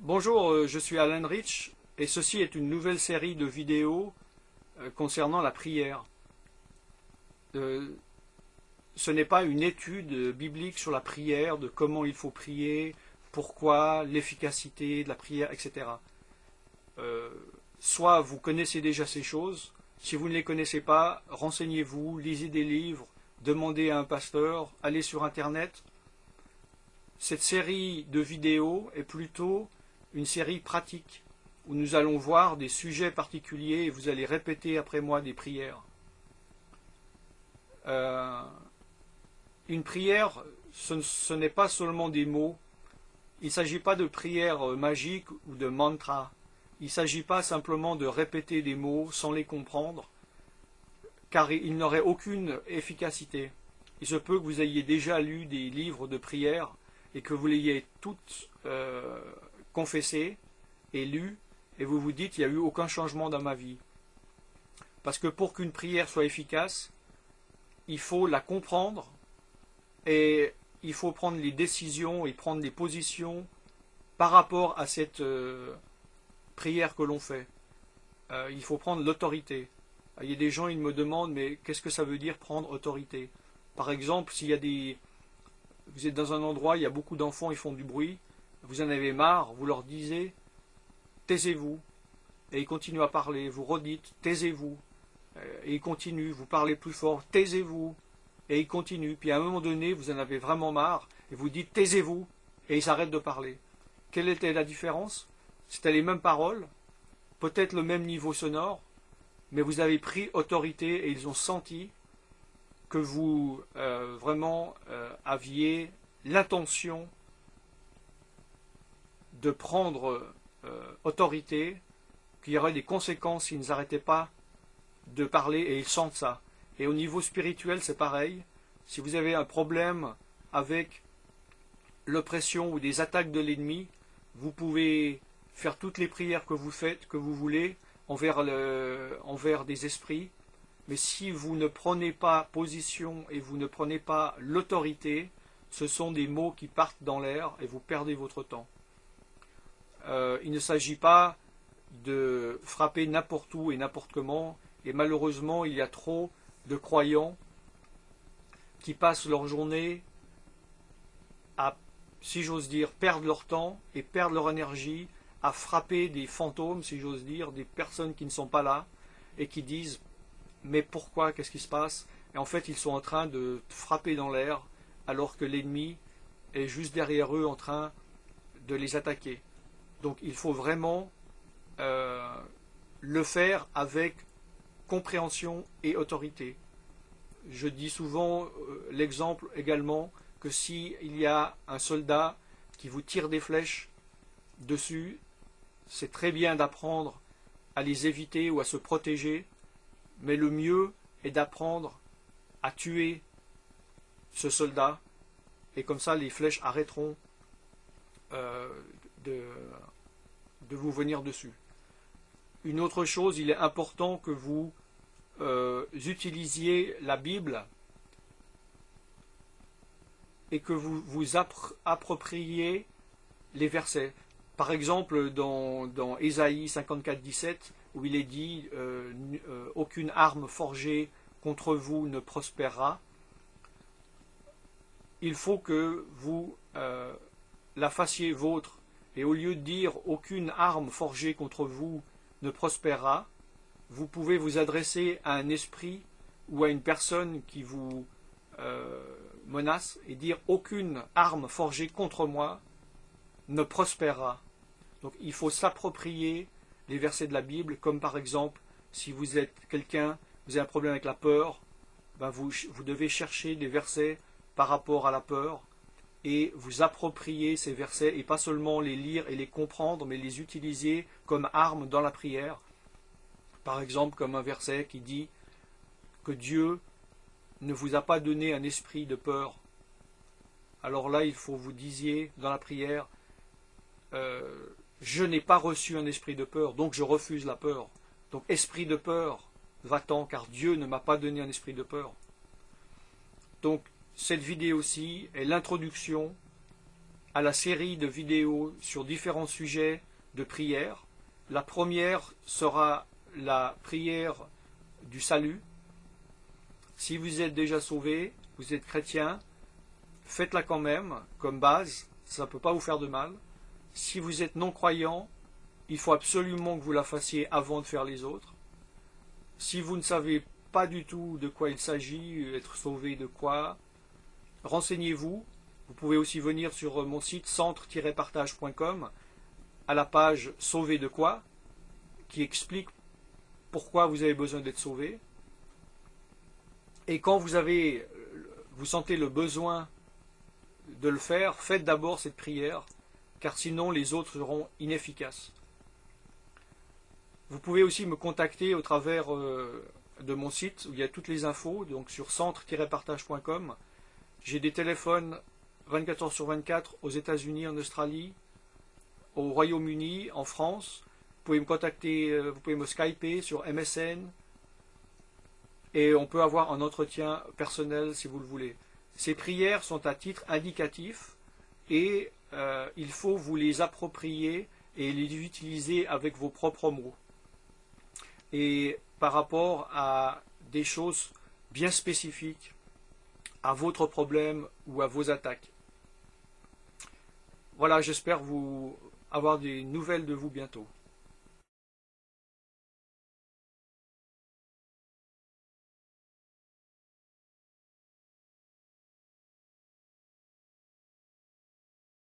Bonjour, je suis Alan Rich et ceci est une nouvelle série de vidéos concernant la prière. Ce n'est pas une étude biblique sur la prière, de comment il faut prier, pourquoi, l'efficacité de la prière, etc. Soit vous connaissez déjà ces choses, si vous ne les connaissez pas, renseignez-vous, lisez des livres, demandez à un pasteur, allez sur Internet. Cette série de vidéos est plutôt une série pratique où nous allons voir des sujets particuliers et vous allez répéter après moi des prières. Une prière, ce n'est pas seulement des mots. Il ne s'agit pas de prière magique ou de mantra. Il ne s'agit pas simplement de répéter des mots sans les comprendre, car ils n'auraient aucune efficacité. Il se peut que vous ayez déjà lu des livres de prière et que vous l'ayez toutes confessées et lues, et vous vous dites, il n'y a eu aucun changement dans ma vie. Parce que pour qu'une prière soit efficace, il faut la comprendre et il faut prendre les décisions et prendre les positions par rapport à cette prière que l'on fait. Il faut prendre l'autorité. Il y a des gens, ils me demandent, mais qu'est-ce que ça veut dire prendre autorité? Par exemple, s'il y a vous êtes dans un endroit, il y a beaucoup d'enfants, ils font du bruit, vous en avez marre, vous leur disiez, taisez-vous, et ils continuent à parler, vous redites, taisez-vous, et ils continuent, vous parlez plus fort, taisez-vous, et ils continuent, puis à un moment donné, vous en avez vraiment marre, et vous dites, taisez-vous, et ils arrêtent de parler. Quelle était la différence? C'était les mêmes paroles, peut-être le même niveau sonore, mais vous avez pris autorité et ils ont senti que vous vraiment aviez l'intention de prendre autorité, qu'il y aurait des conséquences s'ils n'arrêtaient pas de parler et ils sentent ça. Et au niveau spirituel, c'est pareil. Si vous avez un problème avec l'oppression ou des attaques de l'ennemi, vous pouvez faire toutes les prières que vous faites, que vous voulez, envers des esprits, mais si vous ne prenez pas position et vous ne prenez pas l'autorité, ce sont des mots qui partent dans l'air et vous perdez votre temps. Il ne s'agit pas de frapper n'importe où et n'importe comment, et malheureusement il y a trop de croyants qui passent leur journée à, si j'ose dire, perdre leur temps et perdre leur énergie à frapper des fantômes, si j'ose dire, des personnes qui ne sont pas là, et qui disent « mais pourquoi, qu'est-ce qui se passe ?» Et en fait, ils sont en train de frapper dans l'air, alors que l'ennemi est juste derrière eux en train de les attaquer. Donc il faut vraiment le faire avec compréhension et autorité. Je dis souvent l'exemple également que s'il y a un soldat qui vous tire des flèches dessus, c'est très bien d'apprendre à les éviter ou à se protéger, mais le mieux est d'apprendre à tuer ce soldat, et comme ça les flèches arrêteront de vous venir dessus. Une autre chose, il est important que vous utilisiez la Bible et que vous vous appropriez les versets. Par exemple, dans Ésaïe 54, 17, où il est dit aucune arme forgée contre vous ne prospérera, il faut que vous la fassiez vôtre. Et au lieu de dire aucune arme forgée contre vous ne prospérera, vous pouvez vous adresser à un esprit ou à une personne qui vous menace et dire aucune arme forgée contre moi ne prospérera. Donc il faut s'approprier les versets de la Bible, comme par exemple, si vous êtes quelqu'un, vous avez un problème avec la peur, ben vous devez chercher des versets par rapport à la peur, et vous approprier ces versets, et pas seulement les lire et les comprendre, mais les utiliser comme arme dans la prière. Par exemple, comme un verset qui dit que Dieu ne vous a pas donné un esprit de peur. Alors là, il faut vous disiez dans la prière, je n'ai pas reçu un esprit de peur, donc je refuse la peur. Donc esprit de peur, va-t'en, car Dieu ne m'a pas donné un esprit de peur. Donc cette vidéo-ci est l'introduction à la série de vidéos sur différents sujets de prière. La première sera la prière du salut. Si vous êtes déjà sauvé, vous êtes chrétien, faites-la quand même, comme base, ça ne peut pas vous faire de mal. Si vous êtes non-croyant, il faut absolument que vous la fassiez avant de faire les autres. Si vous ne savez pas du tout de quoi il s'agit, être sauvé de quoi, renseignez-vous. Vous pouvez aussi venir sur mon site centre-partage.com à la page Sauvé de quoi, qui explique pourquoi vous avez besoin d'être sauvé. Et quand vous sentez le besoin de le faire, faites d'abord cette prière, car sinon les autres seront inefficaces. Vous pouvez aussi me contacter au travers de mon site, où il y a toutes les infos, donc sur centre-partage.com. J'ai des téléphones 24 heures sur 24 aux États-Unis, en Australie, au Royaume-Uni, en France. Vous pouvez me contacter, vous pouvez me skyper sur MSN, et on peut avoir un entretien personnel si vous le voulez. Ces prières sont à titre indicatif et il faut vous les approprier et les utiliser avec vos propres mots. Et par rapport à des choses bien spécifiques, à votre problème ou à vos attaques. Voilà, j'espère avoir des nouvelles de vous bientôt.